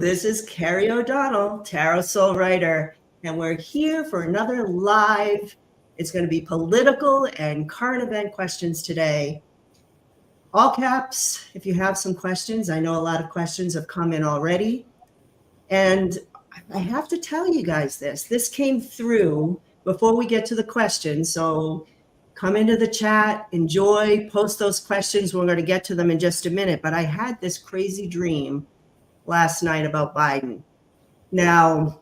this is Carrie O'Donnell, Tarot Soul Writer, and we're here for another live. It's going to be political and current event questions today. All caps, if you have some questions. I know a lot of questions have come in already. And I have to tell you guys this. This came through before we get to the questions. So come into the chat, enjoy, post those questions. We're going to get to them in just a minute. But I had this crazy dream last night about Biden. Now,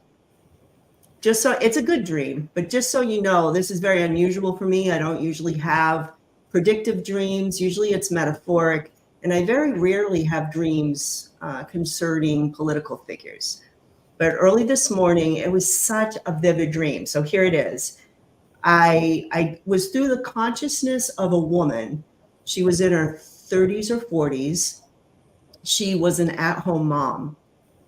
just so it's a good dream, but just so you know, this is very unusual for me. I don't usually have predictive dreams. Usually it's metaphoric. And I very rarely have dreams concerning political figures. But early this morning, it was such a vivid dream. So here it is. I was through the consciousness of a woman. She was in her 30s or 40s. She was an at-home mom.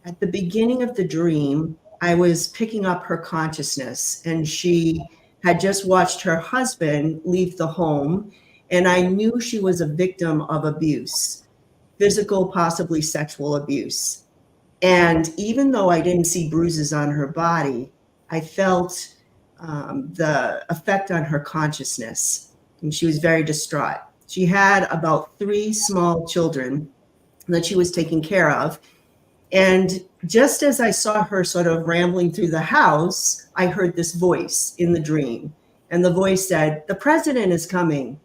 At the beginning of the dream, I was picking up her consciousness, and she had just watched her husband leave the home, and I knew she was a victim of abuse, physical, possibly sexual abuse. And even though I didn't see bruises on her body, I felt the effect on her consciousness, and she was very distraught. She had about 3 small children that she was taking care of. And just as I saw her sort of rambling through the house, I heard this voice in the dream. And the voice said, "The president is coming."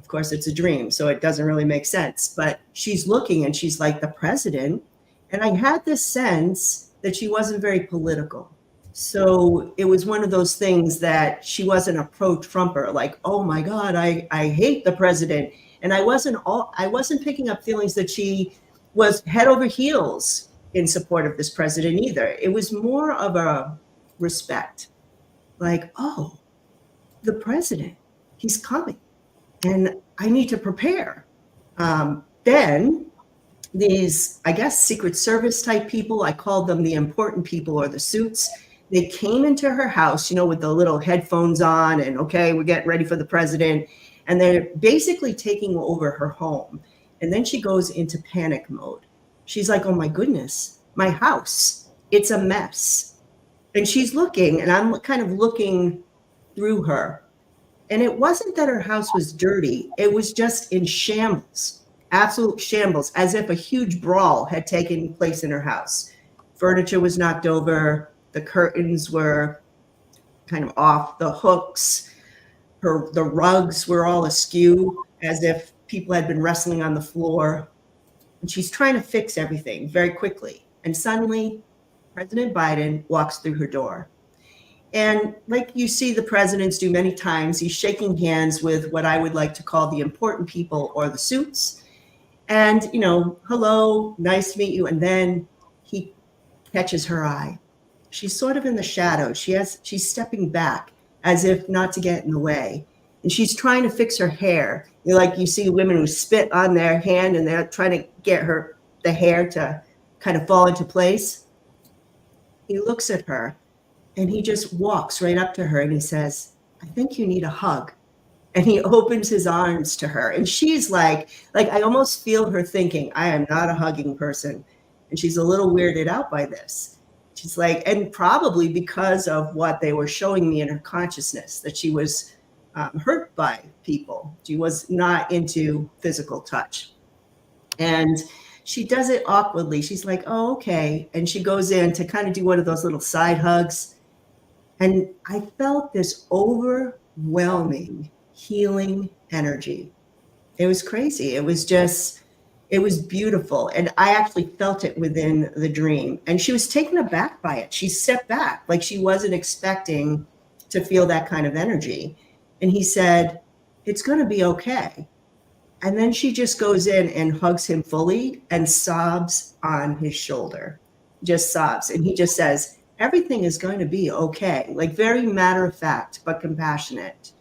Of course, it's a dream, so it doesn't really make sense. But she's looking and she's like, "The president?" And I had this sense that she wasn't very political. So it was one of those things that she wasn't a pro-Trumper, like, "Oh my God, I hate the president." And I wasn't picking up feelings that she was head over heels in support of this president either. It was more of a respect, like, "Oh, the president, he's coming, and I need to prepare." Then these, I guess, Secret Service type people, I called them the important people or the suits. They came into her house, with the little headphones on, and okay, we're getting ready for the president. And they're basically taking over her home. And then she goes into panic mode. She's like, "Oh my goodness, my house, it's a mess." And she's looking, and I'm kind of looking through her. And it wasn't that her house was dirty. It was just in shambles, absolute shambles, as if a huge brawl had taken place in her house. Furniture was knocked over. The curtains were kind of off the hooks. The rugs were all askew, as if people had been wrestling on the floor. And she's trying to fix everything very quickly. And suddenly, President Biden walks through her door. And like you see the presidents do many times, he's shaking hands with what I would like to call the important people or the suits. And, "Hello, nice to meet you." And then he catches her eye. She's sort of in the shadows. She's stepping back as if not to get in the way. And she's trying to fix her hair. You see women who spit on their hand and they're trying to get the hair to kind of fall into place. He looks at her and he just walks right up to her and he says, "I think you need a hug." And he opens his arms to her. And she's like I almost feel her thinking, "I am not a hugging person." And she's a little weirded out by this. She's like, and probably because of what they were showing me in her consciousness, that she was hurt by people. She was not into physical touch. And she does it awkwardly. She's like, "Oh, okay." And she goes in to kind of do one of those little side hugs. And I felt this overwhelming healing energy. It was crazy. It was beautiful. And I actually felt it within the dream. And she was taken aback by it. She stepped back like she wasn't expecting to feel that kind of energy. And he said, "It's going to be okay." And then she just goes in and hugs him fully and sobs on his shoulder, just sobs. And he just says, "Everything is going to be okay." Like very matter of fact, but compassionate.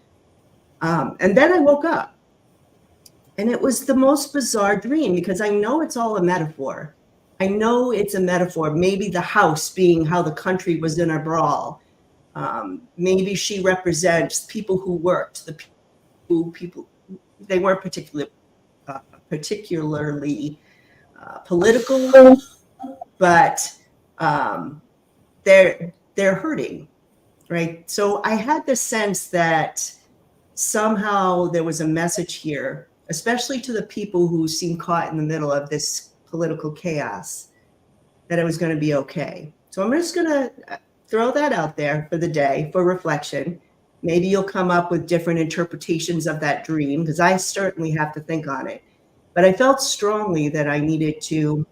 And then I woke up. And it was the most bizarre dream because I know it's all a metaphor. I know it's a metaphor. Maybe the house being how the country was in a brawl. Maybe she represents people who worked, they weren't particularly political. but they're hurting, right? So I had the sense that somehow there was a message here, especially to the people who seem caught in the middle of this political chaos, that it was going to be okay. So I'm just going to throw that out there for the day for reflection. Maybe you'll come up with different interpretations of that dream, because I certainly have to think on it. But I felt strongly that I needed to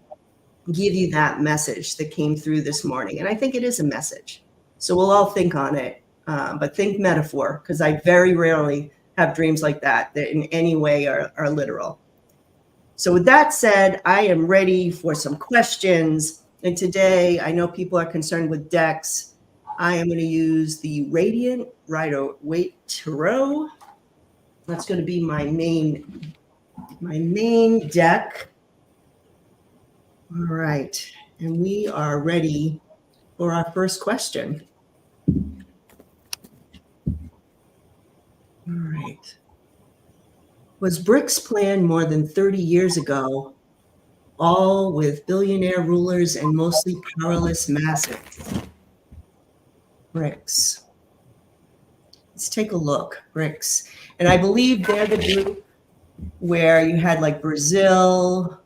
give you that message that came through this morning. And I think it is a message. So we'll all think on it, but think metaphor, because I very rarely have dreams like that in any way are literal. So with that said, I am ready for some questions. And today, I know people are concerned with decks. I am going to use the Radiant Rider-Waite Tarot. That's going to be my main deck. All right, and we are ready for our first question. All right. Was BRICS planned more than 30 years ago, all with billionaire rulers and mostly powerless masses? BRICS. Let's take a look. BRICS. And I believe they're the group where you had like Brazil,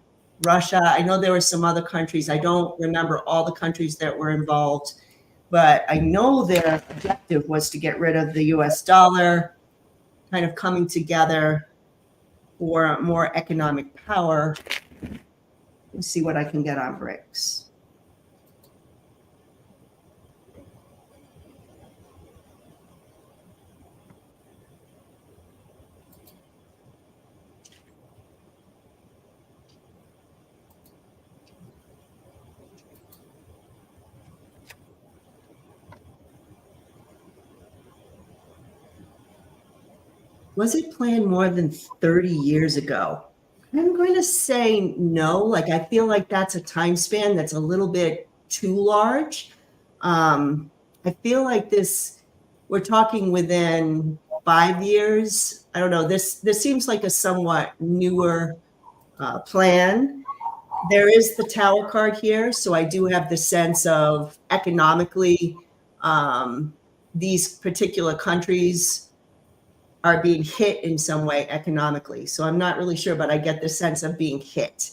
Russia. I know there were some other countries. I don't remember all the countries that were involved, but I know their objective was to get rid of the US dollar, kind of coming together for more economic power. Let's see what I can get on BRICS. Was it planned more than 30 years ago? I'm going to say no. Like, I feel like that's a time span that's a little bit too large. I feel like we're talking within 5 years. I don't know. This seems like a somewhat newer plan. There is the Tower card here, so I do have the sense of economically these particular countries are being hit in some way economically. So I'm not really sure, but I get the sense of being hit.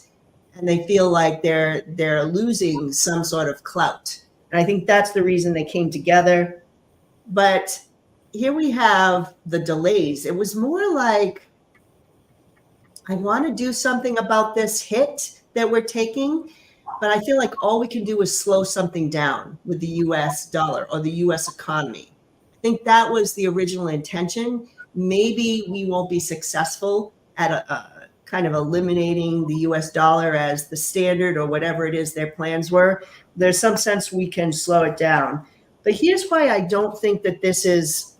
And they feel like they're losing some sort of clout. And I think that's the reason they came together. But here we have the delays. It was more like, I want to do something about this hit that we're taking, but I feel like all we can do is slow something down with the US dollar or the US economy. I think that was the original intention. Maybe we won't be successful at a kind of eliminating the US dollar as the standard or whatever it is their plans were. There's some sense we can slow it down. But here's why I don't think that this is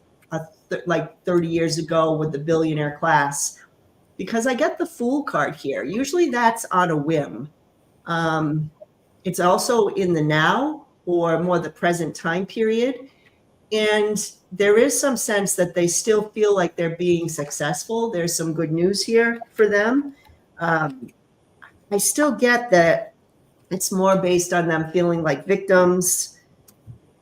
like 30 years ago with the billionaire class, because I get the Fool card here. Usually that's on a whim. It's also in the now or more the present time period. And there is some sense that they still feel like they're being successful. There's some good news here for them. I still get that it's more based on them feeling like victims.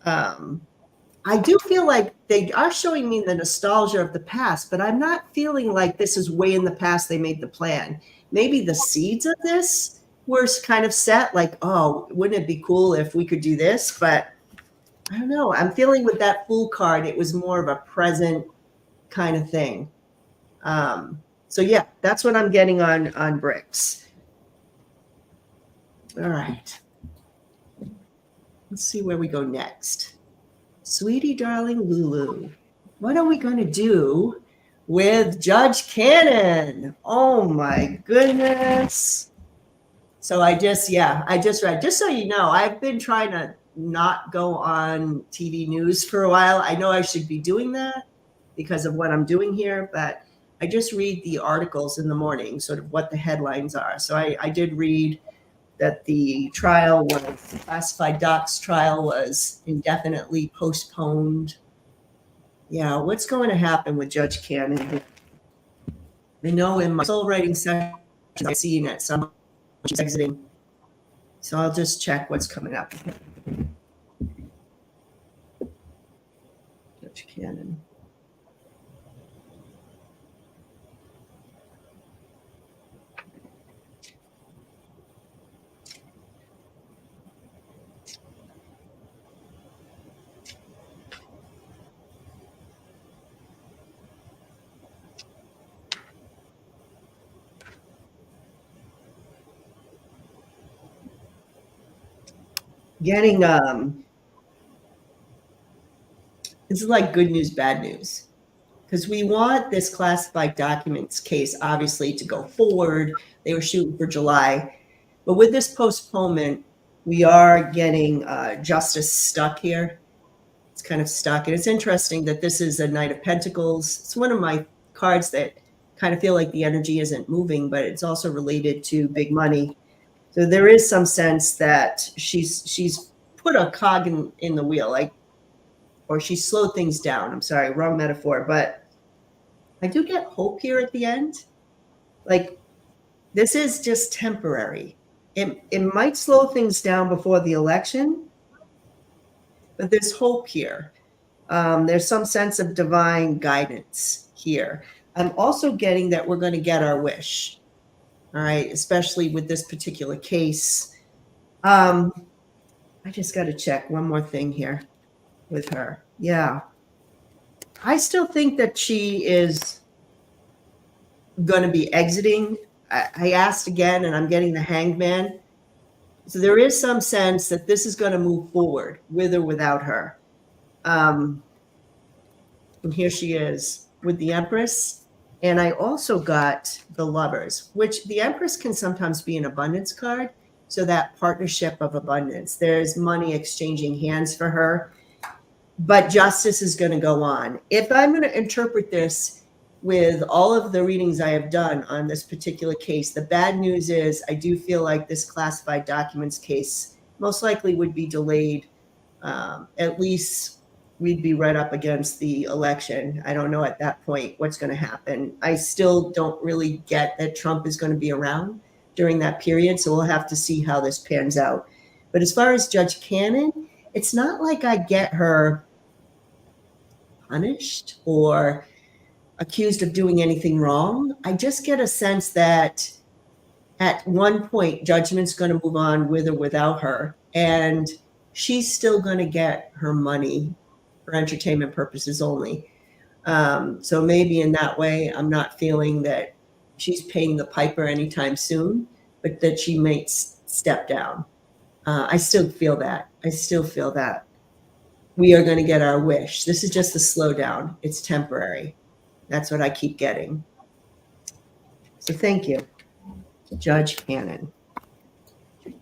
I do feel like they are showing me the nostalgia of the past, but I'm not feeling like this is way in the past they made the plan. Maybe the seeds of this were kind of set, like, oh, wouldn't it be cool if we could do this? But I don't know. I'm feeling with that Fool card, it was more of a present kind of thing. So yeah, that's what I'm getting on BRICS. All right. Let's see where we go next. Sweetie darling Lulu, what are we going to do with Judge Cannon? Oh my goodness. So I just read, just so you know, I've been trying to not go on TV news for a while. I know I should be doing that because of what I'm doing here, but I just read the articles in the morning, sort of what the headlines are. So I did read that the trial was, classified docs trial was indefinitely postponed. Yeah, what's going to happen with Judge Cannon? I know in my soul writing session, I've seen at some she's exiting. So I'll just check what's coming up. Judge Cannon. Getting this is like good news, bad news, because we want this classified documents case obviously to go forward. They were shooting for July, but with this postponement, we are getting justice stuck here. It's kind of stuck, and it's interesting that this is a Knight of Pentacles. It's one of my cards that kind of feel like the energy isn't moving, but it's also related to big money. So there is some sense that she's put a cog in the wheel, like, or she slowed things down. I'm sorry, wrong metaphor, but I do get hope here at the end. Like, this is just temporary. It might slow things down before the election, but there's hope here. There's some sense of divine guidance here. I'm also getting that we're going to get our wish. All right, especially with this particular case. I just got to check one more thing here with her. Yeah. I still think that she is going to be exiting. I asked again, and I'm getting the Hanged Man. So there is some sense that this is going to move forward with or without her. And here she is with the Empress. And I also got the Lovers, which the Empress can sometimes be an abundance card. So that partnership of abundance, there's money exchanging hands for her, but justice is going to go on. If I'm going to interpret this with all of the readings I have done on this particular case, the bad news is I do feel like this classified documents case most likely would be delayed. At least we'd be right up against the election. I don't know at that point what's going to happen. I still don't really get that Trump is going to be around during that period, so we'll have to see how this pans out. But as far as Judge Cannon, it's not like I get her punished or accused of doing anything wrong. I just get a sense that at one point, judgment's going to move on with or without her, and she's still going to get her money for entertainment purposes only. So maybe in that way, I'm not feeling that she's paying the piper anytime soon, but that she might step down. I still feel that. We are going to get our wish. This is just a slowdown. It's temporary. That's what I keep getting. So thank you, Judge Cannon. All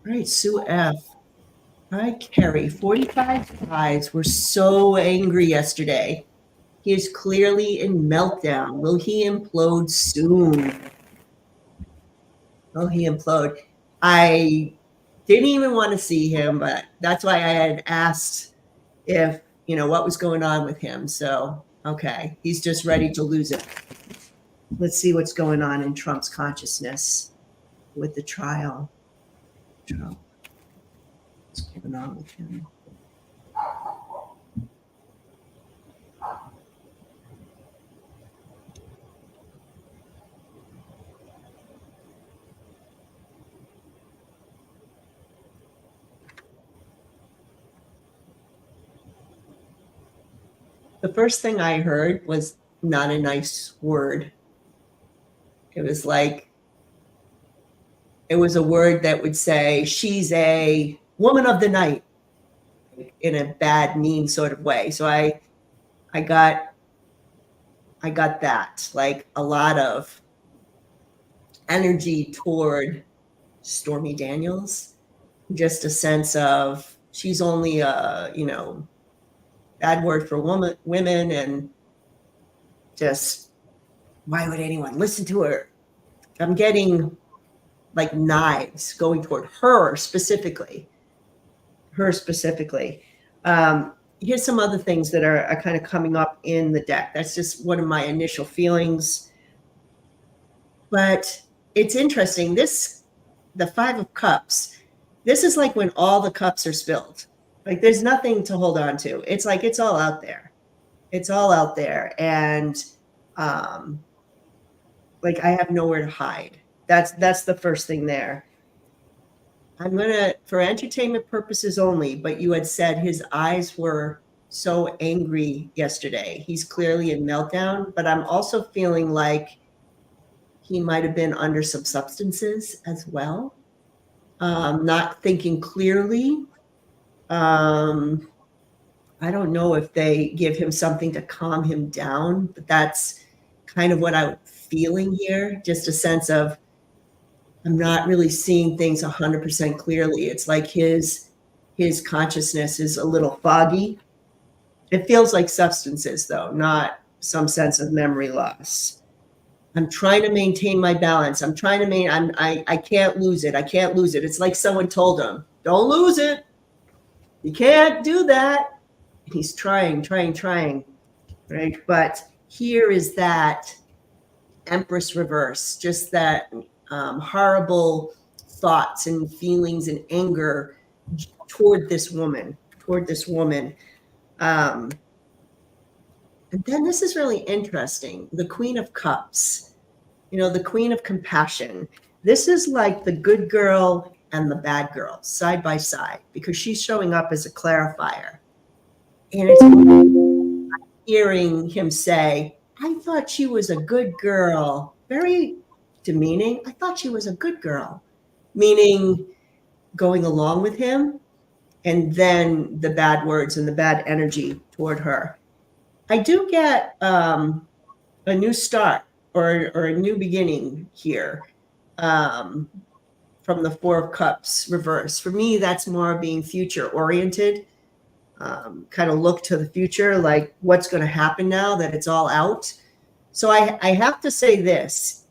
right, Sue F. Hi, Kerry. 45 guys were so angry yesterday. He is clearly in meltdown. Will he implode soon? Will he implode? I didn't even want to see him, but that's why I had asked if, what was going on with him. So, okay, he's just ready to lose it. Let's see what's going on in Trump's consciousness with the trial. Trump. What's going on with him? The first thing I heard was not a nice word. It was like, it was a word that would say, she's a woman of the night, in a bad, mean sort of way. So I got that, like a lot of energy toward Stormy Daniels, just a sense of she's only a, bad word for women, and just why would anyone listen to her? I'm getting like knives going toward her specifically. Here's some other things that are kind of coming up in the deck. That's just one of my initial feelings. But it's interesting. This the Five of Cups, this is like when all the cups are spilled. Like there's nothing to hold on to. It's like it's all out there. It's all out there. And like I have nowhere to hide. That's the first thing there. I'm gonna, for entertainment purposes only, but you had said his eyes were so angry yesterday. He's clearly in meltdown, but I'm also feeling like he might have been under some substances as well. Not thinking clearly. I don't know if they give him something to calm him down, but that's kind of what I'm feeling here. Just a sense of, I'm not really seeing things 100% clearly. It's like his consciousness is a little foggy. It feels like substances, though, not some sense of memory loss. I'm trying to maintain my balance. I'm trying to I can't lose it. I can't lose it. It's like someone told him, don't lose it. You can't do that. He's trying, right? But here is that Empress reverse, just that horrible thoughts and feelings and anger toward this woman. And then this is really interesting. The Queen of Cups, the Queen of Compassion. This is like the good girl and the bad girl side by side, because she's showing up as a clarifier. And it's hearing him say, I thought she was a good girl. Very demeaning. I thought she was a good girl, meaning going along with him, and then the bad words and the bad energy toward her. I do get a new start or a new beginning here from the Four of Cups reverse. For me, that's more being future oriented, kind of look to the future, like what's going to happen now that it's all out. So I have to say this.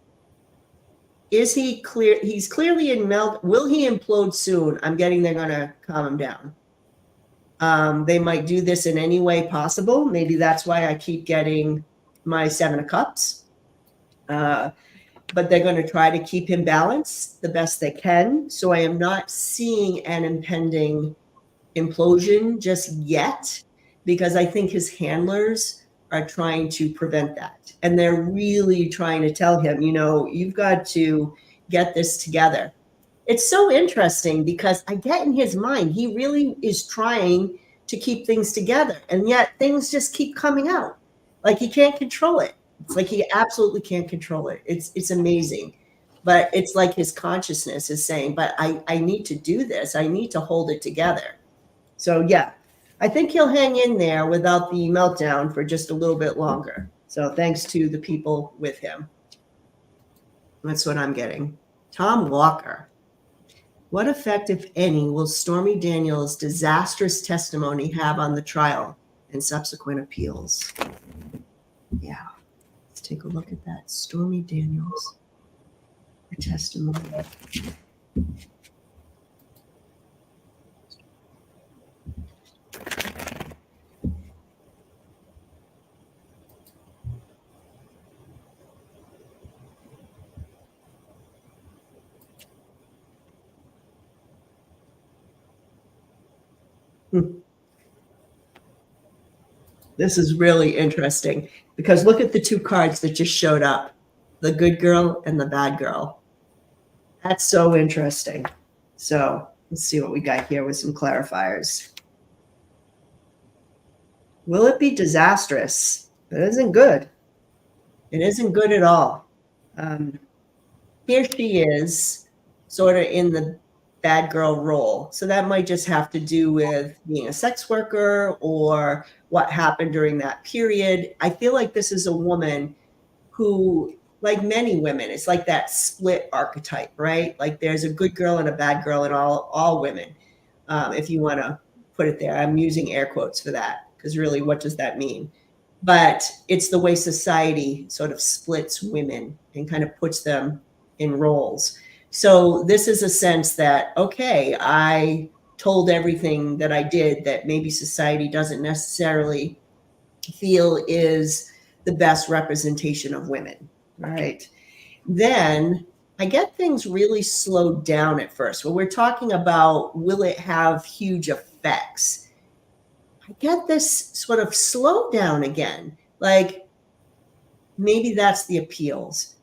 Is he clear? He's clearly in melt. Will he implode soon? I'm getting they're going to calm him down. They might do this in any way possible. Maybe that's why I keep getting my Seven of Cups. But they're going to try to keep him balanced the best they can. So I am not seeing an impending implosion just yet, because I think his handlers are trying to prevent that. And they're really trying to tell him, you've got to get this together. It's so interesting because I get in his mind, he really is trying to keep things together. And yet things just keep coming out. Like he can't control it. It's like he absolutely can't control it. It's amazing. But it's like his consciousness is saying, but I need to do this. I need to hold it together. So yeah, I think he'll hang in there without the meltdown for just a little bit longer. So thanks to the people with him. That's what I'm getting. Tom Walker. What effect, if any, will Stormy Daniels' disastrous testimony have on the trial and subsequent appeals? Yeah, let's take a look at that. Stormy Daniels, her testimony. This is really interesting because look at the two cards that just showed up, the good girl and the bad girl. That's so interesting. So let's see what we got here with some clarifiers. Will it be disastrous? It isn't good. It isn't good at all. Here she is sort of in the bad girl role. So that might just have to do with being a sex worker or what happened during that period. I feel like this is a woman who, like many women, it's like that split archetype, right? Like there's a good girl and a bad girl in all women, if you want to put it there. I'm using air quotes for that because really, what does that mean? But it's the way society sort of splits women and kind of puts them in roles. So this is a sense that, okay, I told everything that I did that maybe society doesn't necessarily feel is the best representation of women, right? Then I get things really slowed down at first. When we're talking about will it have huge effects, I get this sort of slowdown again. Like maybe that's the appeals.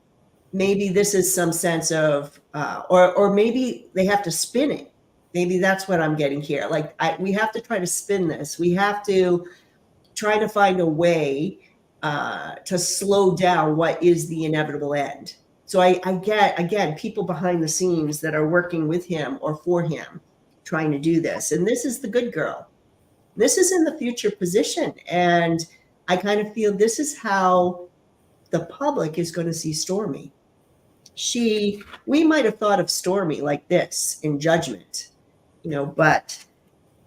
Maybe this is some sense of, or maybe they have to spin it. Maybe that's what I'm getting here. Like we have to try to spin this. We have to try to find a way to slow down what is the inevitable end. So I get, again, people behind the scenes that are working with him or for him trying to do this. And this is the good girl. This is in the future position. And I kind of feel this is how the public is going to see Stormy. We might have thought of Stormy like this in Judgment, but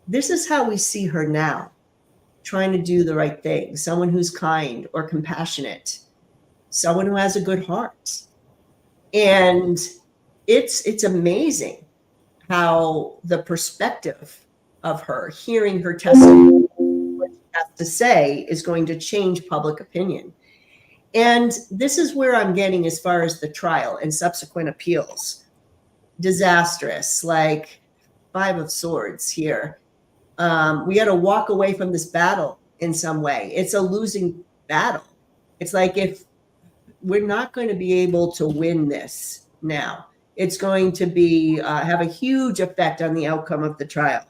this is how we see her now, trying to do the right thing, someone who's kind or compassionate, someone who has a good heart. And it's amazing how the perspective of her, hearing her testimony, what she has to say is going to change public opinion. And this is where I'm getting as far as the trial and subsequent appeals. Disastrous, like 5 of Swords here. We got to walk away from this battle in some way. It's a losing battle. It's like if we're not going to be able to win this now, it's going to be have a huge effect on the outcome of the trial.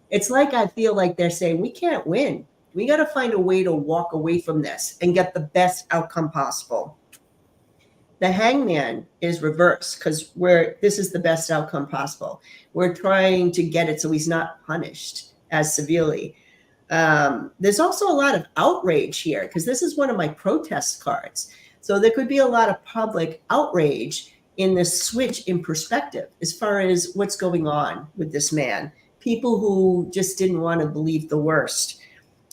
It's like I feel like they're saying we can't win. We got to find a way to walk away from this and get the best outcome possible. The Hangman is reversed because this is the best outcome possible. We're trying to get it so he's not punished as severely. There's also a lot of outrage here because this is one of my protest cards. So there could be a lot of public outrage in this switch in perspective as far as what's going on with this man. People who just didn't want to believe the worst.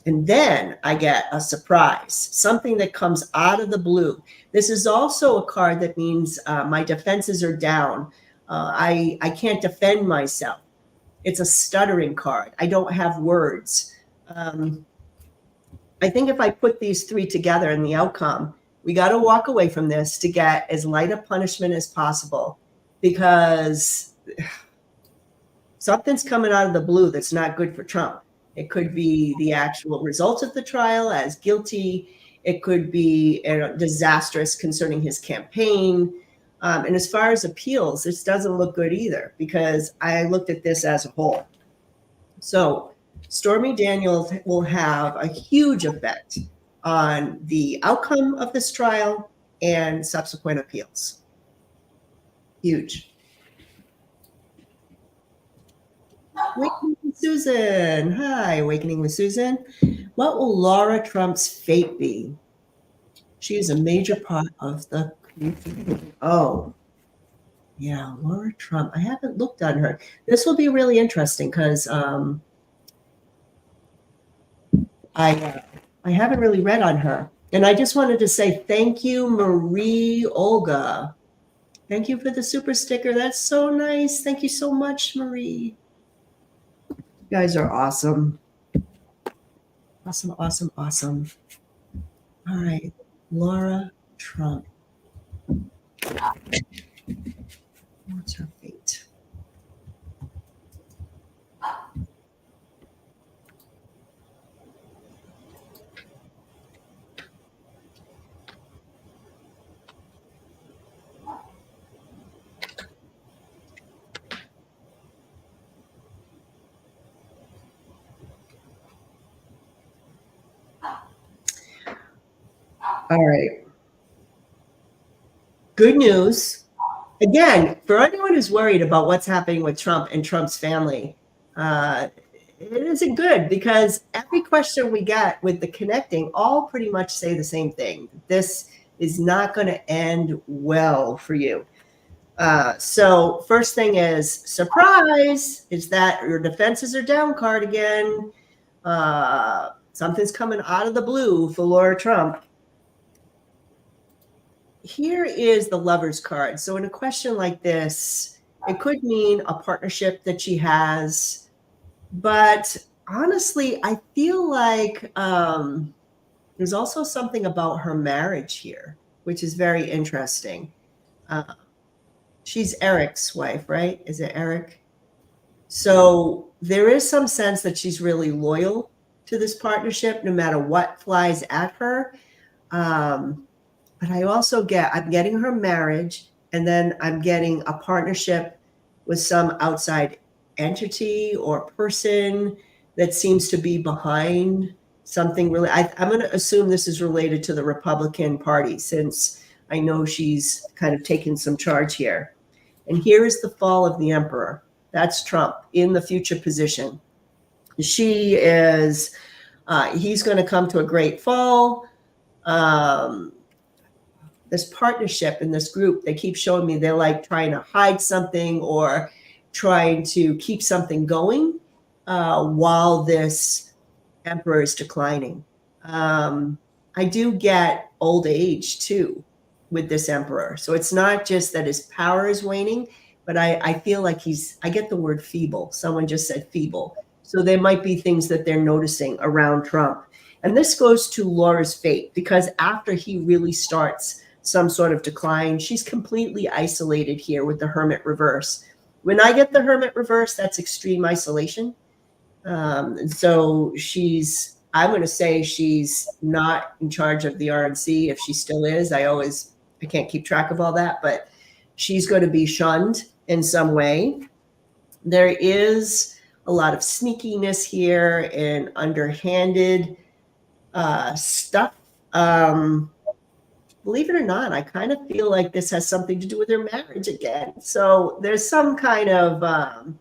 And then I get a surprise, something that comes out of the blue. This is also a card that means my defenses are down. I can't defend myself. It's a stuttering card. I don't have words. I think if I put these 3 together in the outcome, we got to walk away from this to get as light a punishment as possible because something's coming out of the blue that's not good for Trump. It could be the actual results of the trial as guilty. It could be disastrous concerning his campaign. And as far as appeals, this doesn't look good either because I looked at this as a whole. So Stormy Daniels will have a huge effect on the outcome of this trial and subsequent appeals. Huge. Awakening with Susan. Hi, Awakening with Susan. What will Laura Trump's fate be? She is a major part of the community. Oh, yeah, Laura Trump. I haven't looked on her. This will be really interesting because I haven't really read on her. And I just wanted to say thank you, Marie Olga. Thank you for the super sticker. That's so nice. Thank you so much, Marie. You guys are awesome. Awesome, awesome, awesome. All right, Laura Trump. What's her fate? All right. Good news. Again, for anyone who's worried about what's happening with Trump and Trump's family, it isn't good because every question we get with the connecting all pretty much say the same thing. This is not going to end well for you. So first thing is, surprise, is that your defenses are down card again. Something's coming out of the blue for Laura Trump. Here is the Lover's card. So in a question like this, it could mean a partnership that she has. But honestly, I feel like there's also something about her marriage here, which is very interesting. She's Eric's wife, right? Is it Eric? So there is some sense that she's really loyal to this partnership, no matter what flies at her. But I also I'm getting her marriage, and then I'm getting a partnership with some outside entity or person that seems to be behind something really. I'm going to assume this is related to the Republican Party, since I know she's kind of taken some charge here. And here is the fall of the emperor. That's Trump in the future position. She is, he's going to come to a great fall. This partnership in this group, they keep showing me they're like trying to hide something or trying to keep something going while this emperor is declining. I do get old age too with this emperor. So it's not just that his power is waning, but I feel like I get the word feeble. Someone just said feeble. So there might be things that they're noticing around Trump. And this goes to Laura's fate, because after he really starts some sort of decline, she's completely isolated here with the Hermit reverse. When I get the Hermit reverse, that's extreme isolation. And so I'm going to say she's not in charge of the RNC. If she still is, I can't keep track of all that, but she's going to be shunned in some way. There is a lot of sneakiness here and underhanded stuff. Believe it or not, I kind of feel like this has something to do with their marriage again. So there's some kind of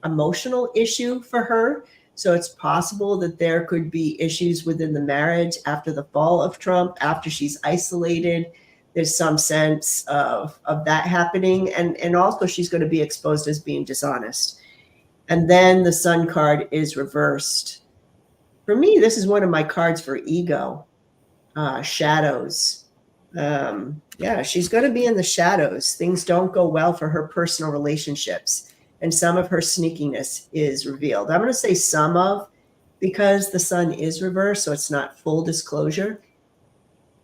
emotional issue for her. So it's possible that there could be issues within the marriage after the fall of Trump, after she's isolated. There's some sense of that happening. And also she's going to be exposed as being dishonest. And then the Sun card is reversed. For me, this is one of my cards for ego, shadows. Yeah, she's going to be in the shadows. Things don't go well for her personal relationships, and some of her sneakiness is revealed. I'm going to say some of, because the Sun is reversed, so it's not full disclosure.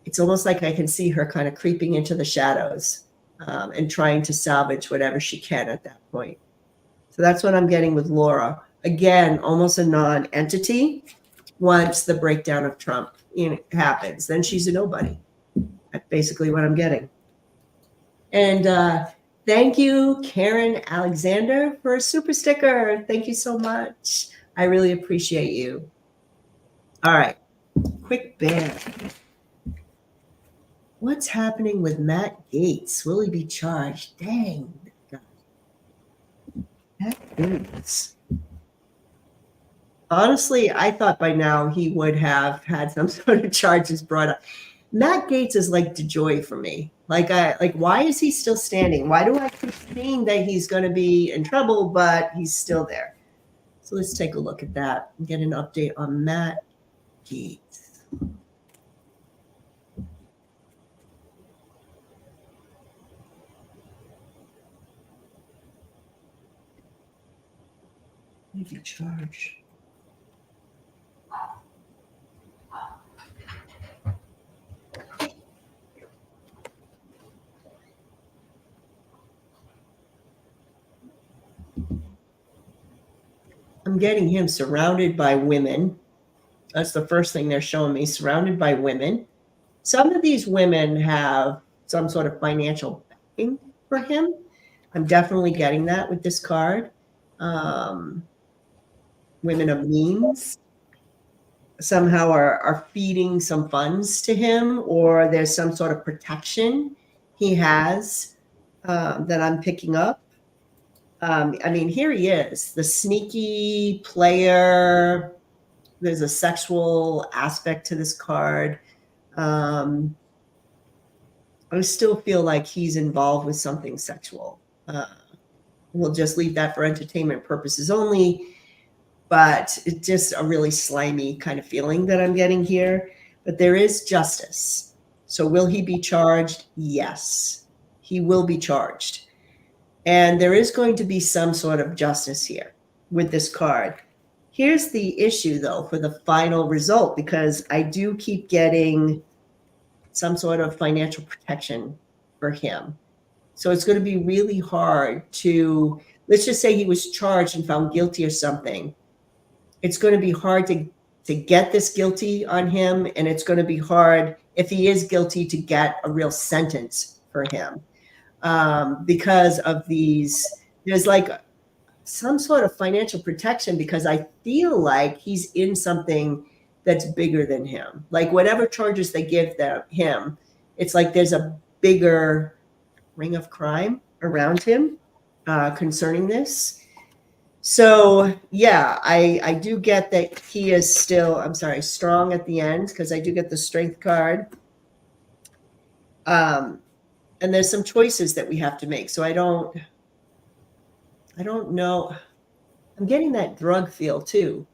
It's almost like I can see her kind of creeping into the shadows and trying to salvage whatever she can at that point. So that's what I'm getting with Laura. Again, almost a non-entity once the breakdown of Trump happens. Then she's a nobody. That's basically what I'm getting. And thank you, Karen Alexander, for a super sticker. Thank you so much. I really appreciate you. All right, quick ban. What's happening with Matt Gaetz? Will he be charged? Dang. Matt Gaetz. Honestly, I thought by now he would have had some sort of charges brought up. Matt Gaetz is like DeJoy for me. Like, why is he still standing? Why do I keep seeing that he's going to be in trouble, but he's still there? So let's take a look at that and get an update on Matt Gaetz. Maybe charge. I'm getting him surrounded by women. That's the first thing they're showing me, surrounded by women. Some of these women have some sort of financial backing for him. I'm definitely getting that with this card. Women of means somehow are feeding some funds to him, or there's some sort of protection he has that I'm picking up. I mean, here he is, the sneaky player. There's a sexual aspect to this card. I still feel like he's involved with something sexual. We'll just leave that for entertainment purposes only. But it's just a really slimy kind of feeling that I'm getting here. But there is justice. So will he be charged? Yes, he will be charged. And there is going to be some sort of justice here with this card. Here's the issue, though, for the final result, because I do keep getting some sort of financial protection for him. So it's going to be really hard to, let's just say he was charged and found guilty or something. It's going to be hard to get this guilty on him, and it's going to be hard, if he is guilty, to get a real sentence for him, because of these, there's like some sort of financial protection, because I feel like he's in something that's bigger than him. Like whatever charges they give him, it's like there's a bigger ring of crime around him concerning this. So yeah, I do get that he is still, I'm sorry, strong at the end, because I do get the strength card. And there's some choices that we have to make. So I don't know. I'm getting that drug feel too.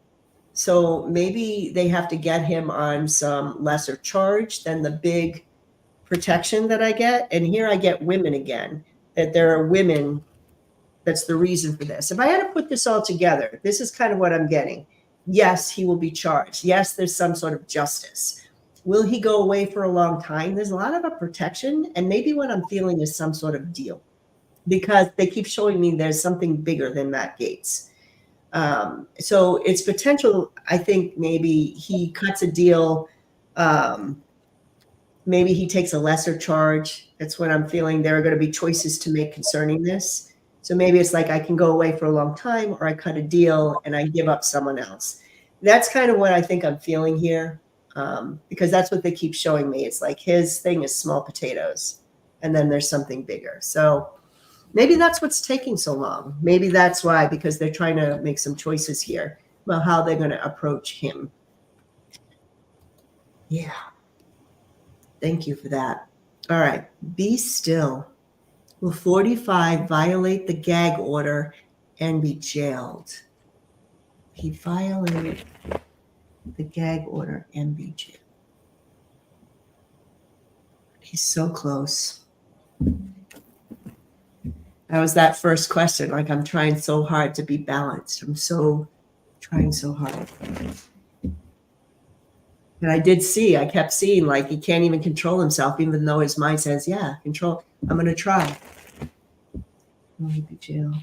So maybe they have to get him on some lesser charge than the big protection that I get. And here I get women again, that there are women. That's the reason for this. If I had to put this all together, this is kind of what I'm getting. Yes, he will be charged. Yes, there's some sort of justice. Will he go away for a long time? There's a lot of a protection. And maybe what I'm feeling is some sort of deal, because they keep showing me there's something bigger than Matt Gaetz. So it's potential. I think maybe he cuts a deal. Maybe he takes a lesser charge. That's what I'm feeling. There are going to be choices to make concerning this. So maybe it's like I can go away for a long time, or I cut a deal and I give up someone else. That's kind of what I think I'm feeling here, because that's what they keep showing me. It's like his thing is small potatoes, and then there's something bigger. So maybe that's what's taking so long. Maybe that's why, because they're trying to make some choices here about how they're going to approach him. Yeah. Thank you for that. All right. Be still. Will 45 violate the gag order and be jailed? He violated the gag order and be jailed. He's so close. That was that first question. Like, I'm trying so hard to be balanced. I'm trying so hard. And I kept seeing, like, he can't even control himself, even though his mind says, yeah, control. I'm going to try. Will he be jailed?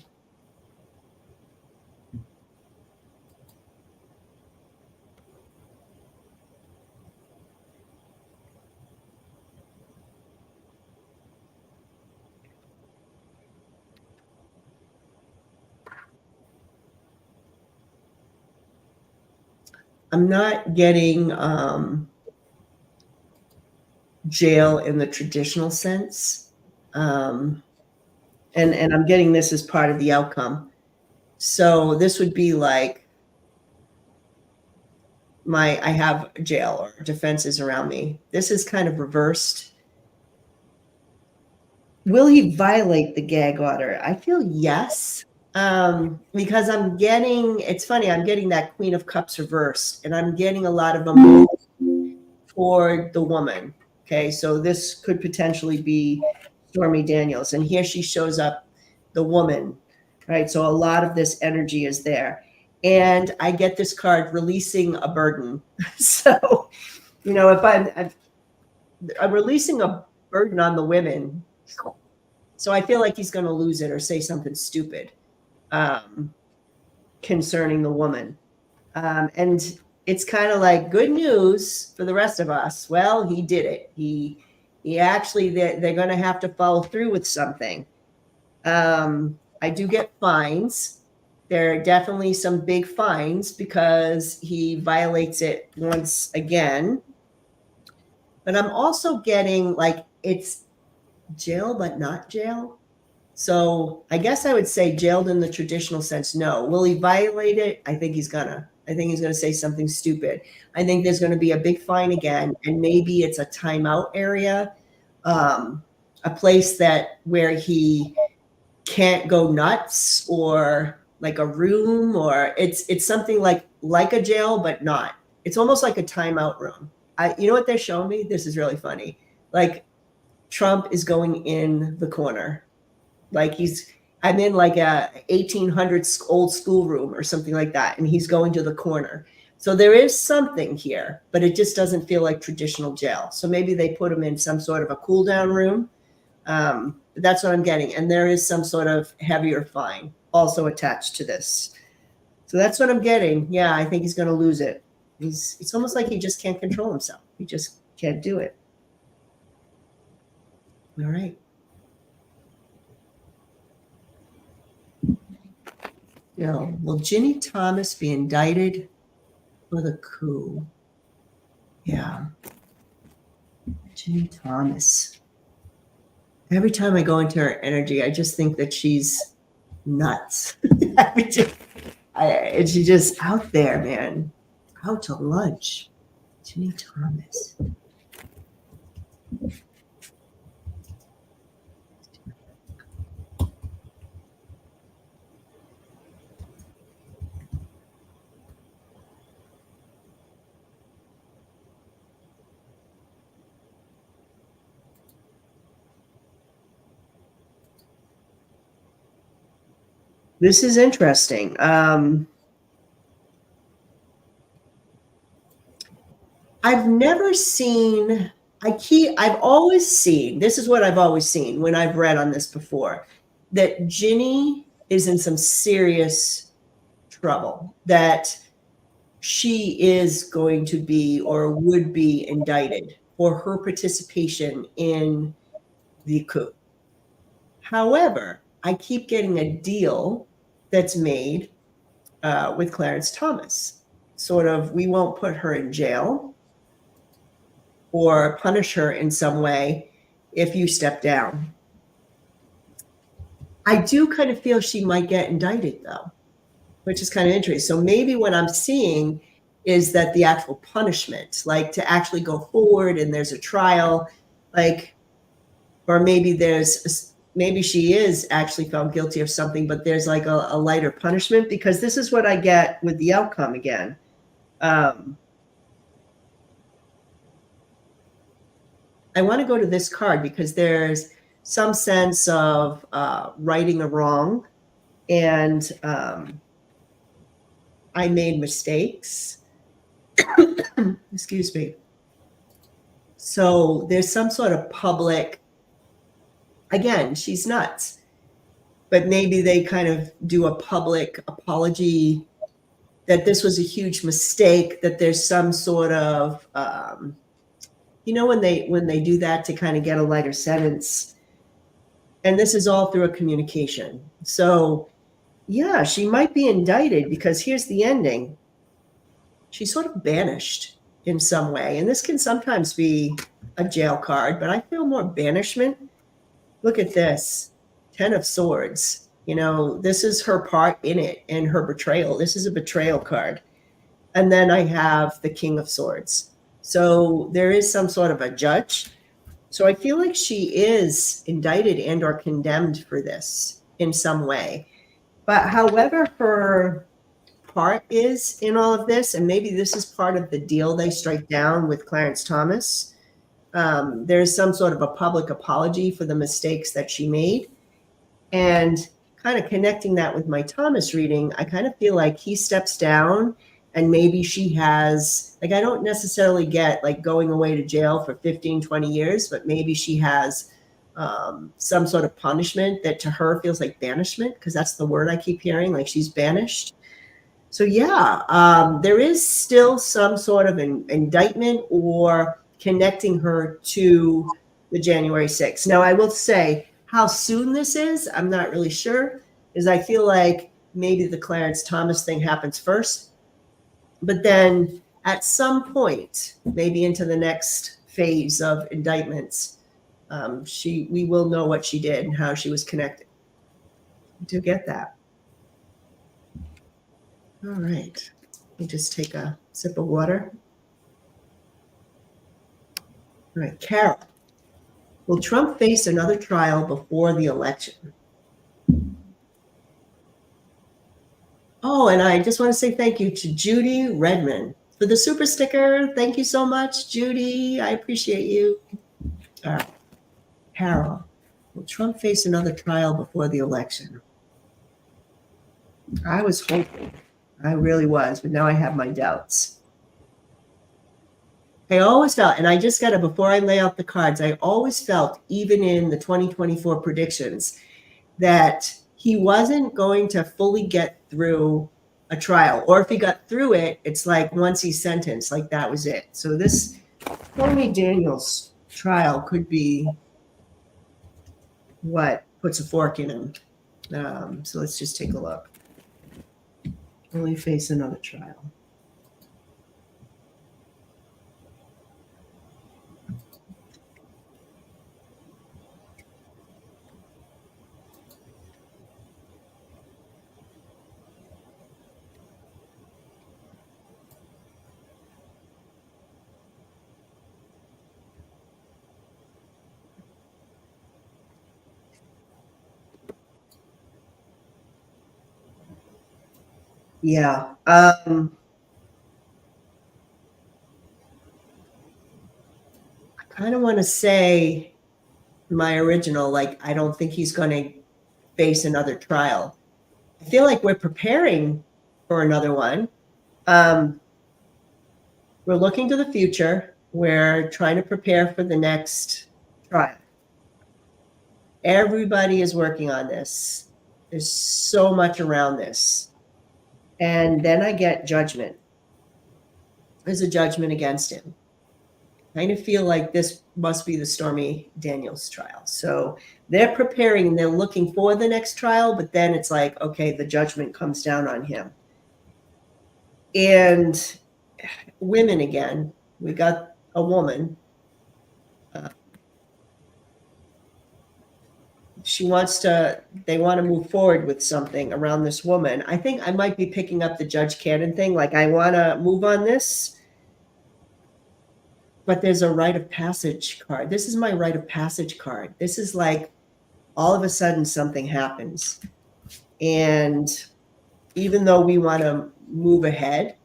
I'm not getting jail in the traditional sense. And I'm getting this as part of the outcome. So this would be like I have jail or defenses around me. This is kind of reversed. Will he violate the gag order? I feel yes. Because it's funny, I'm getting that Queen of Cups reversed, and I'm getting a lot of emotion toward the woman. Okay, so this could potentially be Stormy Daniels, and here she shows up, the woman, right? So a lot of this energy is there. And I get this card, releasing a burden. So, if I'm releasing a burden on the women, so I feel like he's going to lose it or say something stupid concerning the woman. And it's kind of like good news for the rest of us. Well, he did it. He actually, they're going to have to follow through with something. I do get fines. There are definitely some big fines because he violates it once again. But I'm also getting like it's jail, but not jail. So I guess I would say jailed in the traditional sense. No. Will he violate it? I think he's gonna say something stupid. I think there's going to be a big fine again, and maybe it's a timeout area, a place where he can't go nuts, or like a room, or it's something like a jail, but not. It's almost like a timeout room. You know what they're showing me? This is really funny. Like Trump is going in the corner. Like I'm in like a 1800s old school room or something like that, and he's going to the corner. So there is something here, but it just doesn't feel like traditional jail. So maybe they put him in some sort of a cool down room. That's what I'm getting. And there is some sort of heavier fine also attached to this. So that's what I'm getting. Yeah, I think he's going to lose it. It's almost like he just can't control himself. He just can't do it. All right. No. Will Ginny Thomas be indicted for the coup? Yeah. Ginny Thomas. Every time I go into her energy, I just think that she's nuts. And she's just out there, man. Out to lunch. Ginny Thomas. This is interesting. I've never seen, I've always seen, this is what I've always seen when I've read on this before, that Ginny is in some serious trouble, that she is going to be or would be indicted for her participation in the coup. However, I keep getting a deal that's made with Clarence Thomas. Sort of, we won't put her in jail or punish her in some way if you step down. I do kind of feel she might get indicted, though, which is kind of interesting. So maybe what I'm seeing is that the actual punishment, like to actually go forward and there's a trial, like, or maybe maybe she is actually found guilty of something, but there's like a lighter punishment, because this is what I get with the outcome again. I want to go to this card because there's some sense of righting a wrong, and I made mistakes. Excuse me. So there's some sort of public, again, she's nuts, but maybe they kind of do a public apology that this was a huge mistake, that there's some sort of, when they do that to kind of get a lighter sentence. And this is all through a communication. So yeah, she might be indicted, because here's the ending. She's sort of banished in some way. And this can sometimes be a jail card, but I feel more banishment. Look at this, 10 of Swords. This is her part in it and her betrayal. This is a betrayal card. And then I have the King of Swords. So there is some sort of a judge. So I feel like she is indicted and or condemned for this in some way. But however her part is in all of this, and maybe this is part of the deal they strike down with Clarence Thomas, there's some sort of a public apology for the mistakes that she made. And kind of connecting that with my Thomas reading, I kind of feel like he steps down, and maybe she has, like, I don't necessarily get like going away to jail for 15, 20 years, but maybe she has some sort of punishment that to her feels like banishment, because that's the word I keep hearing, like she's banished. So yeah, there is still some sort of indictment or connecting her to the January 6th. Now, I will say how soon this is, I'm not really sure, because I feel like maybe the Clarence Thomas thing happens first. But then at some point, maybe into the next phase of indictments, we will know what she did and how she was connected. To get that. All right. Let me just take a sip of water. All right, Carol. Will Trump face another trial before the election? Oh, and I just want to say thank you to Judy Redmond for the super sticker. Thank you so much, Judy. I appreciate you. All right. Carol, will Trump face another trial before the election? I was hoping. I really was, but now I have my doubts. I always felt, and I just got to, before I lay out the cards, I always felt, even in the 2024 predictions, that he wasn't going to fully get through a trial. Or if he got through it, it's like once he's sentenced, like that was it. So this Stormy Daniels trial could be what puts a fork in him. So let's just take a look. Will he face another trial? Yeah. I kind of want to say my original, like, I don't think he's going to face another trial. I feel like we're preparing for another one. We're looking to the future. We're trying to prepare for the next trial. Everybody is working on this. There's so much around this. And then I get judgment. There's a judgment against him. I kind of feel like this must be the Stormy Daniels trial. So they're preparing and they're looking for the next trial, but then it's like, okay, the judgment comes down on him. And women again, we got a woman. They want to move forward with something around this woman. I think I might be picking up the Judge Cannon thing. Like, I want to move on this, but there's a rite of passage card. This is my rite of passage card. This is like, all of a sudden something happens. And even though we want to move ahead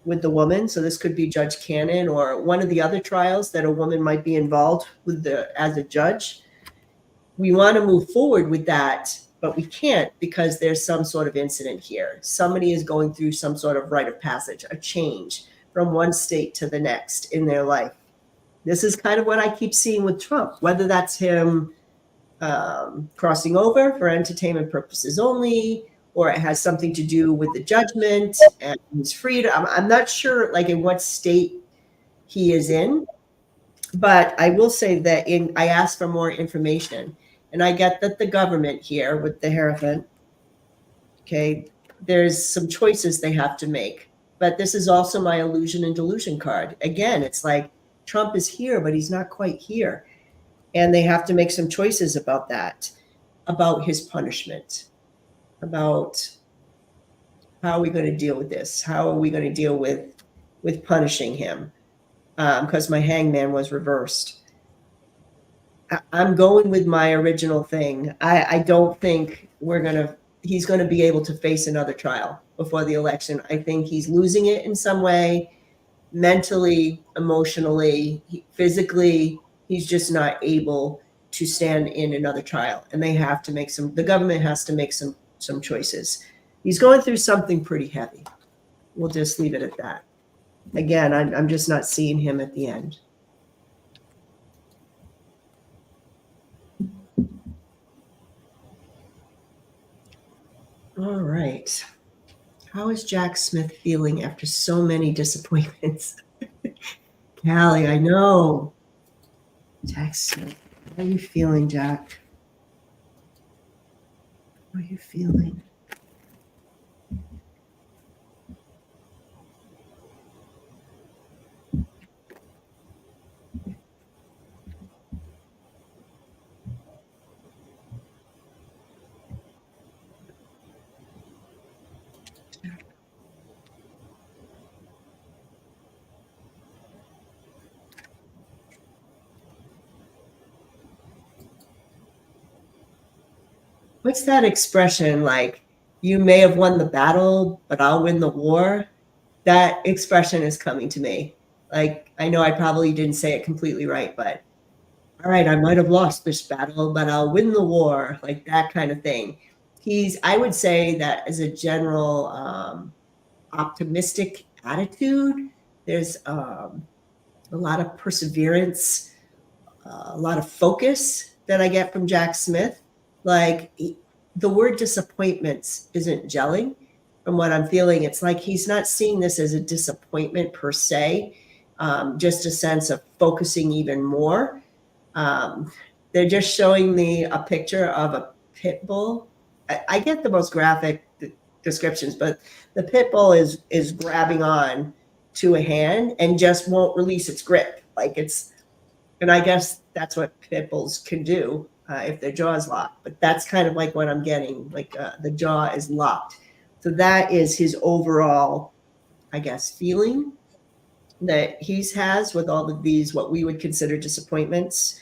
with the woman, so this could be Judge Cannon or one of the other trials that a woman might be involved with as a judge. We want to move forward with that, but we can't because there's some sort of incident here. Somebody is going through some sort of rite of passage, a change from one state to the next in their life. This is kind of what I keep seeing with Trump, whether that's him crossing over for entertainment purposes only, or it has something to do with the judgment and his freedom. I'm not sure, like, in what state he is in, but I will say that I asked for more information, and I get that the government here with the Hierophant, okay, there's some choices they have to make. But this is also my illusion and delusion card. Again, it's like Trump is here, but he's not quite here. And they have to make some choices about that, about his punishment, about how are we going to deal with this? How are we going to deal with punishing him? Because my hangman was reversed. I'm going with my original thing. I don't think he's going to be able to face another trial before the election. I think he's losing it in some way, mentally, emotionally, physically. He's just not able to stand in another trial, and the government has to make some choices. He's going through something pretty heavy. We'll just leave it at that. Again, I'm just not seeing him at the end. All right. How is Jack Smith feeling after so many disappointments? Callie, I know. Jack Smith, how are you feeling, Jack? How are you feeling? What's that expression, like, you may have won the battle, but I'll win the war? That expression is coming to me. Like, I know I probably didn't say it completely right, but all right, I might have lost this battle, but I'll win the war, like that kind of thing. I would say that as a general optimistic attitude, there's a lot of perseverance, a lot of focus that I get from Jack Smith. Like the word disappointments isn't gelling from what I'm feeling. It's like he's not seeing this as a disappointment per se, just a sense of focusing even more. They're just showing me a picture of a pit bull. I get the most graphic descriptions, but the pit bull is grabbing on to a hand and just won't release its grip. And I guess that's what pit bulls can do if their jaw is locked. But that's kind of like what I'm getting, like the jaw is locked. So that is his overall, I guess, feeling that he has with all of these, what we would consider disappointments.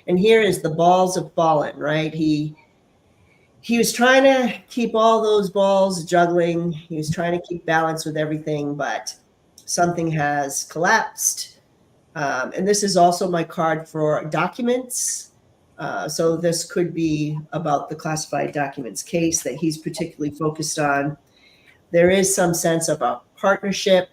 And here is the balls have fallen, right? He was trying to keep all those balls juggling. He was trying to keep balance with everything, but something has collapsed. And this is also my card for documents. So this could be about the classified documents case that he's particularly focused on. There is some sense of a partnership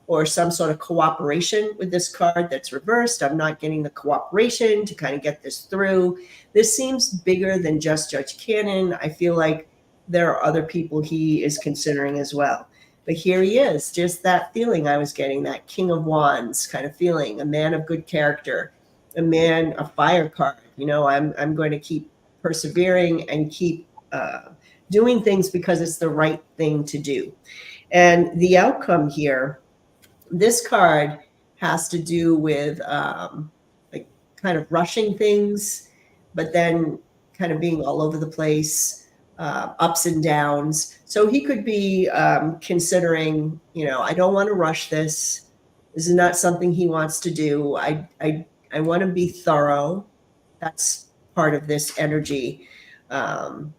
or some sort of cooperation with this card that's reversed. I'm not getting the cooperation to kind of get this through. This seems bigger than just Judge Cannon. I feel like there are other people he is considering as well. But here he is, just that feeling I was getting, that King of Wands kind of feeling, a man of good character, a fire card. I'm going to keep persevering and keep doing things because it's the right thing to do. And the outcome here, this card has to do with like kind of rushing things, but then kind of being all over the place, ups and downs. So he could be considering, I don't want to rush this. This is not something he wants to do. I want to be thorough. That's part of this energy. And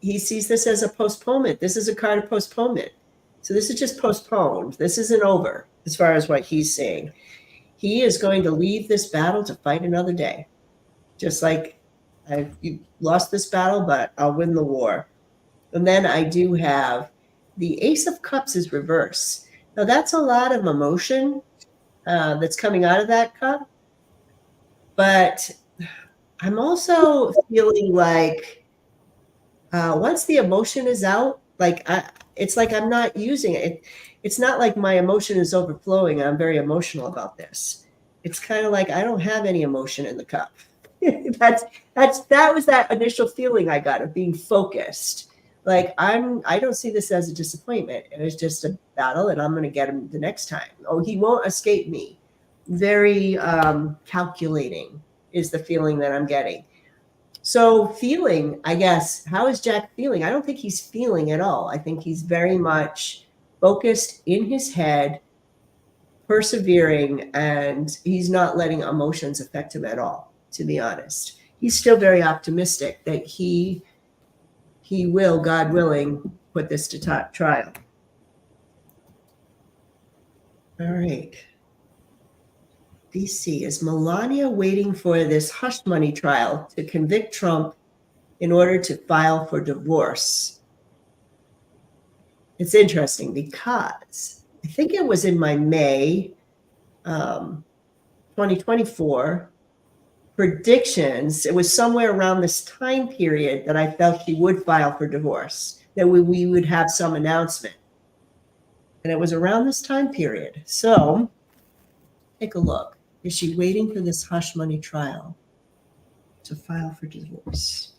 he sees this as a postponement. This is a card of postponement. So this is just postponed. This isn't over as far as what he's saying. He is going to leave this battle to fight another day. Just like you lost this battle, but I'll win the war. And then I do have the Ace of Cups is reverse. Now that's a lot of emotion that's coming out of that cup. But I'm also feeling like once the emotion is out, it's like I'm not using it. It's not like my emotion is overflowing. I'm very emotional about this. It's kind of like I don't have any emotion in the cup. That was that initial feeling I got of being focused. Like I don't see this as a disappointment. It was just a battle, and I'm going to get him the next time. Oh, he won't escape me. Very calculating is the feeling that I'm getting. So feeling, I guess, how is Jack feeling? I don't think he's feeling at all. I think he's very much focused in his head, persevering, and he's not letting emotions affect him at all, to be honest. He's still very optimistic that he will, God willing, put this to trial. All right. DC, is Melania waiting for this hush money trial to convict Trump in order to file for divorce? It's interesting because I think it was in my May 2024 predictions. It was somewhere around this time period that I felt she would file for divorce, that we would have some announcement. And it was around this time period. So take a look. Is she waiting for this hush money trial to file for divorce?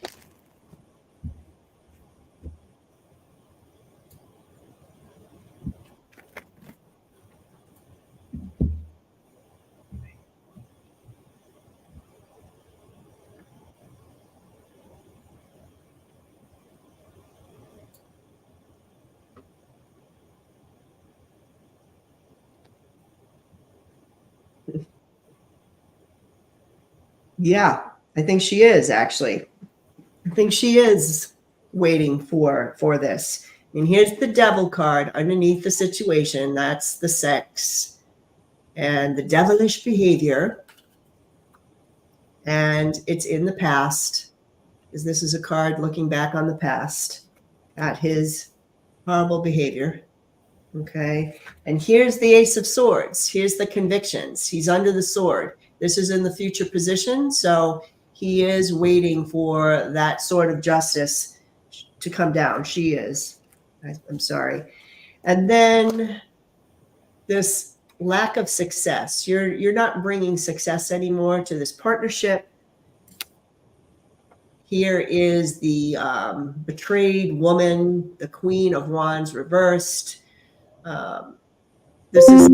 Yeah, I think she is actually. I think she is waiting for this. And here's the devil card underneath the situation. That's the sex and the devilish behavior. And it's in the past, because this is a card looking back on the past at his horrible behavior. Okay. And here's the Ace of Swords. Here's the convictions. He's under the sword. This is in the future position. So he is waiting for that sword of justice to come down. She is. I'm sorry. And then this lack of success. You're not bringing success anymore to this partnership. Here is the betrayed woman, the Queen of Wands reversed. This is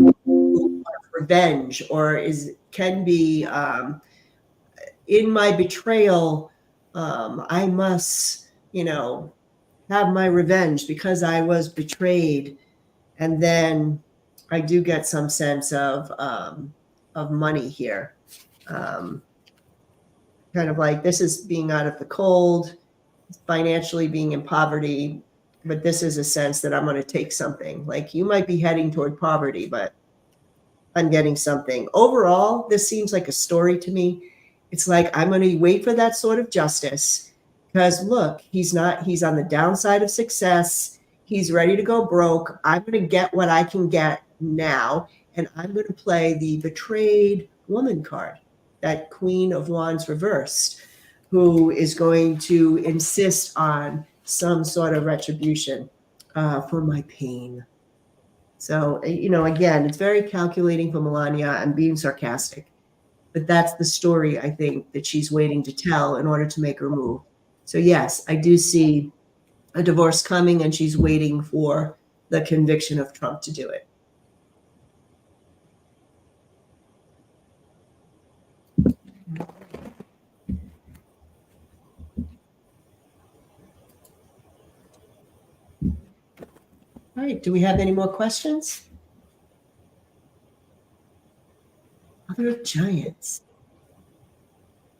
revenge, or can be in my betrayal. I must, have my revenge because I was betrayed, and then I do get some sense of money here. Kind of like this is being out of the cold, financially being in poverty, but this is a sense that I'm going to take something. Like you might be heading toward poverty, but I'm getting something. Overall, this seems like a story to me. It's like I'm going to wait for that sort of justice because look, he's on the downside of success. He's ready to go broke. I'm going to get what I can get now, and I'm going to play the betrayed woman card, that Queen of Wands reversed, who is going to insist on some sort of retribution for my pain. So, again, it's very calculating for Melania. I'm being sarcastic, but that's the story I think that she's waiting to tell in order to make her move. So yes, I do see a divorce coming, and she's waiting for the conviction of Trump to do it. All right, do we have any more questions? Mother of Giants.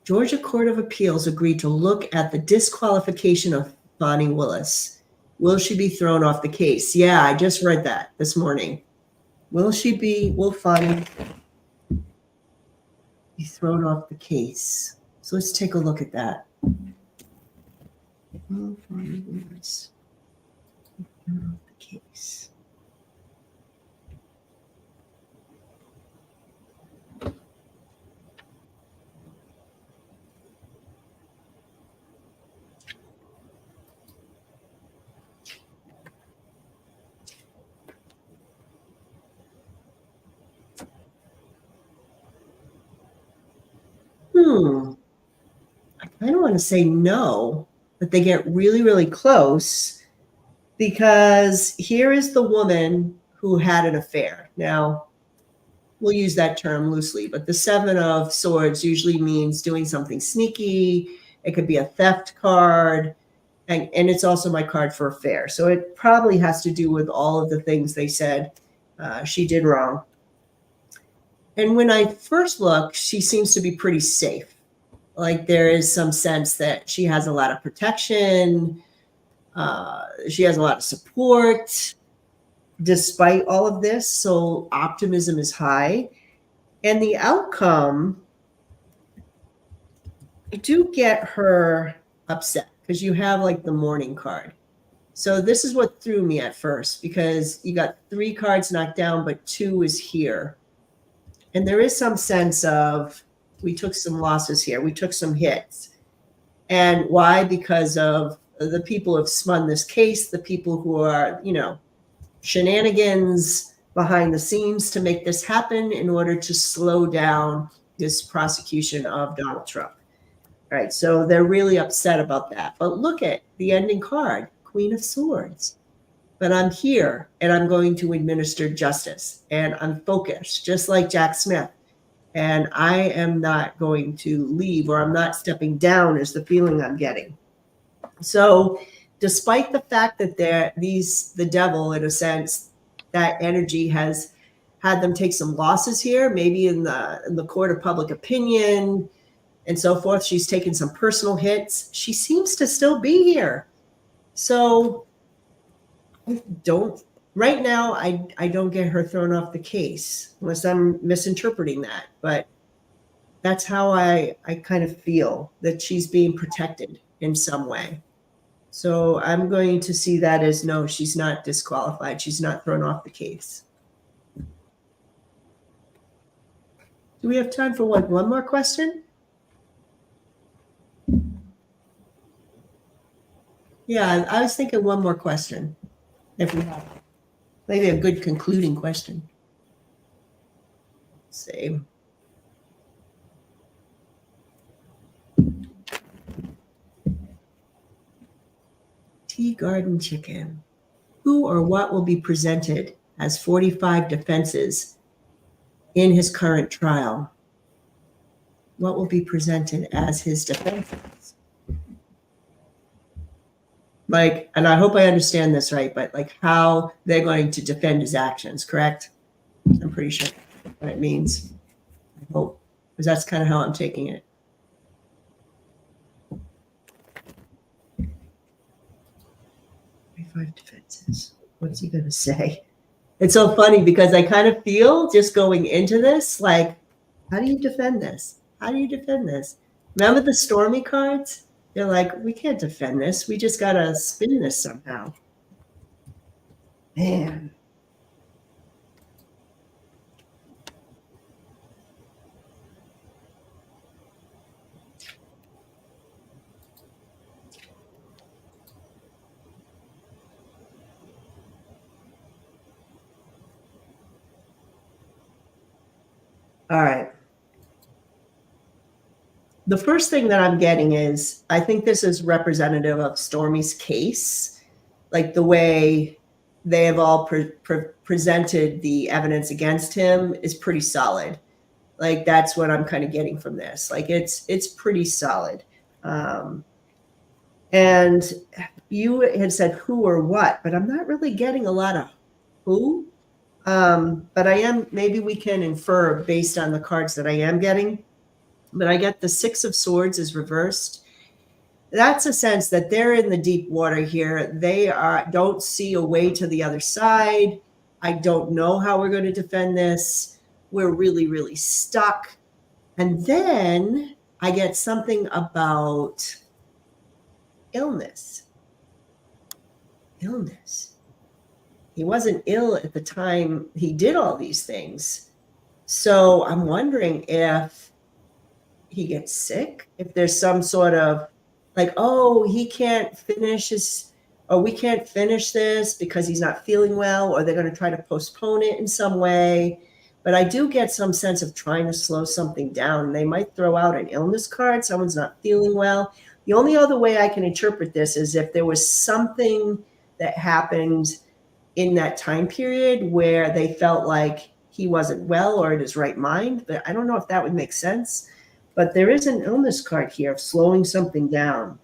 Georgia Court of Appeals agreed to look at the disqualification of Fani Willis. Will she be thrown off the case? Yeah, I just read that this morning. Will Fani be thrown off the case? So let's take a look at that. Will Fani Willis be thrown off the case? I kind of want to say no, but they get really, really close because here is the woman who had an affair. Now, we'll use that term loosely, but the Seven of Swords usually means doing something sneaky. It could be a theft card, and it's also my card for affair. So it probably has to do with all of the things they said she did wrong. And when I first look, she seems to be pretty safe. Like there is some sense that she has a lot of protection. She has a lot of support despite all of this. So optimism is high. And the outcome, I do get her upset because you have like the Mourning card. So this is what threw me at first because you got 3 cards knocked down, but 2 is here. And there is some sense of we took some losses here. We took some hits. And why? Because of the people who have spun this case, the people who are, shenanigans behind the scenes to make this happen in order to slow down this prosecution of Donald Trump. All right, so they're really upset about that. But look at the ending card, Queen of Swords. But I'm here and I'm going to administer justice and I'm focused, just like Jack Smith. And I am not going to leave, or I'm not stepping down is the feeling I'm getting. So despite the fact that the devil, in a sense, that energy has had them take some losses here, maybe in the court of public opinion and so forth, she's taken some personal hits. She seems to still be here. So right now, I don't get her thrown off the case unless I'm misinterpreting that. But that's how I kind of feel that she's being protected in some way. So I'm going to see that as no, she's not disqualified. She's not thrown off the case. Do we have time for one more question? Yeah, I was thinking one more question. If we have maybe a good concluding question. Same. Tea Garden Chicken. Who or what will be presented as 45 defenses in his current trial? What will be presented as his defenses? Like, and I hope I understand this right, but like how they're going to defend his actions, correct? I'm pretty sure what it means. I hope, because that's kind of how I'm taking it. Five defenses. What's he going to say? It's so funny because I kind of feel just going into this, like, how do you defend this? How do you defend this? Remember the Stormy cards? They're like, we can't defend this. We just got to spin this somehow. Man. All right. The first thing that I'm getting is I think this is representative of Stormy's case, like the way they have all presented the evidence against him is pretty solid. Like that's what I'm kind of getting from this. Like it's pretty solid. And you had said who or what, but I'm not really getting a lot of who. But I am, maybe we can infer based on the cards that I am getting. But I get the Six of Swords is reversed. That's a sense that they're in the deep water here. They don't see a way to the other side. I don't know how we're going to defend this. We're really, really stuck. And then I get something about illness. Illness. He wasn't ill at the time he did all these things. So I'm wondering if he gets sick, if there's some sort of like, oh, he can't finish his, or we can't finish this because he's not feeling well, or they're going to try to postpone it in some way. But I do get some sense of trying to slow something down. They might throw out an illness card. Someone's not feeling well. The only other way I can interpret this is if there was something that happened in that time period where they felt like he wasn't well or in his right mind. But I don't know if that would make sense. But there is an illness card here of slowing something down.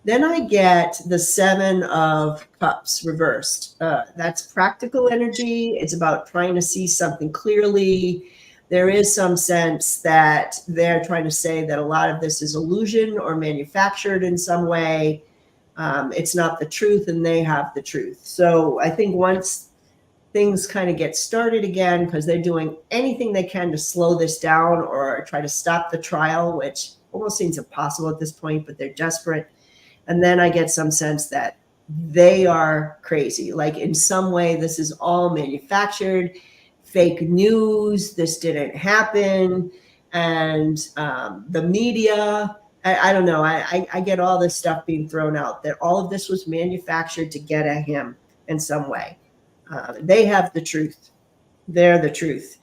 Then I get the Seven of Cups reversed. That's practical energy. It's about trying to see something clearly. There is some sense that they're trying to say that a lot of this is illusion or manufactured in some way. It's not the truth and they have the truth. So I think once things kind of get started again, because they're doing anything they can to slow this down or try to stop the trial, which almost seems impossible at this point, but they're desperate. And then I get some sense that they are crazy. Like in some way, this is all manufactured, fake news. This didn't happen. And the media, I don't know. I get all this stuff being thrown out that all of this was manufactured to get at him in some way. They have the truth. They're the truth.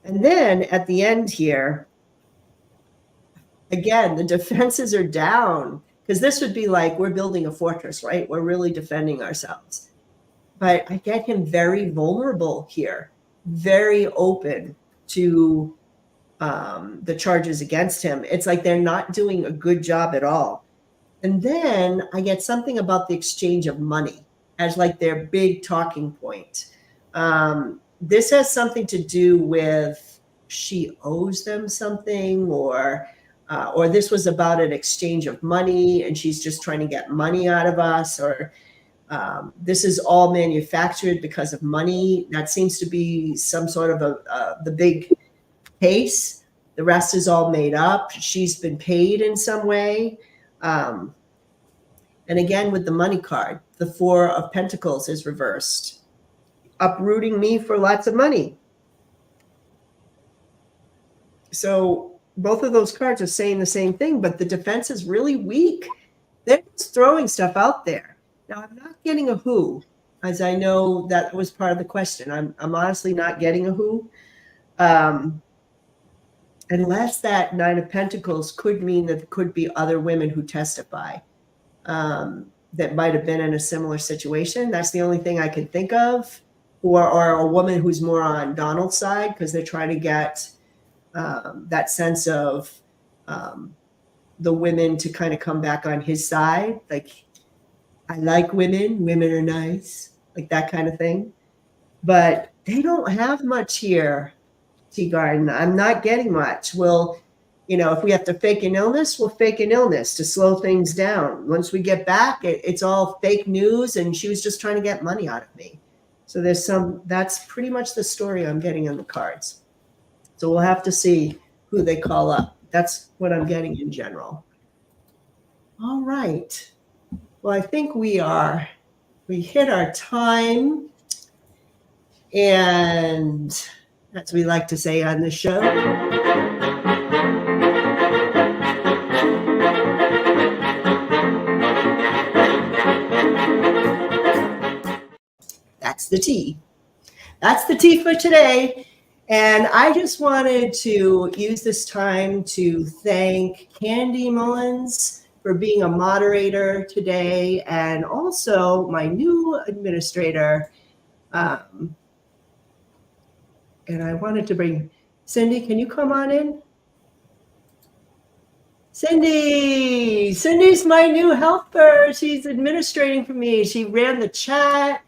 And then at the end here, again, the defenses are down because this would be like we're building a fortress, right? We're really defending ourselves. But I get him very vulnerable here, very open to the charges against him. It's like they're not doing a good job at all. And then I get something about the exchange of money as like their big talking point. This has something to do with she owes them something, or this was about an exchange of money and she's just trying to get money out of us, or this is all manufactured because of money. That seems to be some sort of the big case. The rest is all made up. She's been paid in some way. And again, with the money card, the Four of Pentacles is reversed, uprooting me for lots of money. So both of those cards are saying the same thing, but the defense is really weak. They're just throwing stuff out there. Now, I'm not getting a who, as I know that was part of the question. I'm honestly not getting a who. Unless that Nine of Pentacles could mean that there could be other women who testify that might have been in a similar situation. That's the only thing I can think of. Or a woman who's more on Donald's side, because they're trying to get that sense of the women to kind of come back on his side. Like, I like women. Women are nice. Like that kind of thing. But they don't have much here, Tea Garden. I'm not getting much. Well, if we have to fake an illness, we'll fake an illness to slow things down. Once we get back, it's all fake news, and she was just trying to get money out of me. So that's pretty much the story I'm getting on the cards. So we'll have to see who they call up. That's what I'm getting in general. All right. Well, I think we hit our time. And as we like to say on the show, that's the tea. That's the tea for today. And I just wanted to use this time to thank Candy Mullins for being a moderator today, and also my new administrator. And I wanted to bring Cindy. Can you come on in? Cindy's my new helper. She's administrating for me. She ran the chat.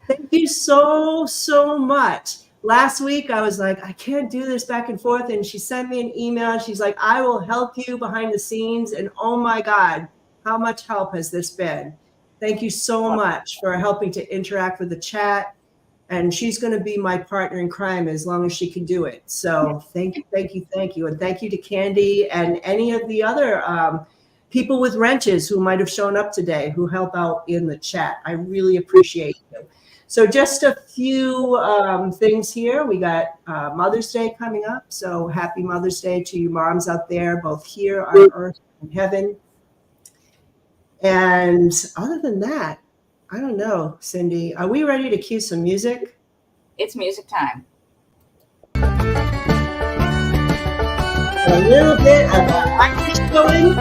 Thank you so, so much. Last week, I was like, I can't do this back and forth. And she sent me an email. She's like, I will help you behind the scenes. And oh my God, how much help has this been? Thank you so much for helping to interact with the chat. And she's going to be my partner in crime as long as she can do it. So thank you. And thank you to Candy and any of the other people with wrenches who might have shown up today who help out in the chat. I really appreciate you. So just a few things here. We got Mother's Day coming up. So happy Mother's Day to you moms out there, both here on earth and heaven. And other than that, I don't know, Cindy, are we ready to cue some music? It's music time. A little bit of Irish going.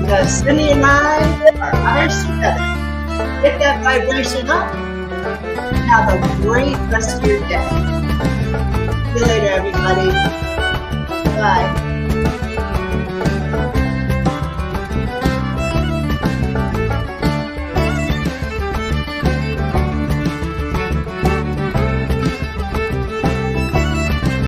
Because Cindy and I are Irish together. Get that vibration up. Have a great rest of your day. See you later, everybody.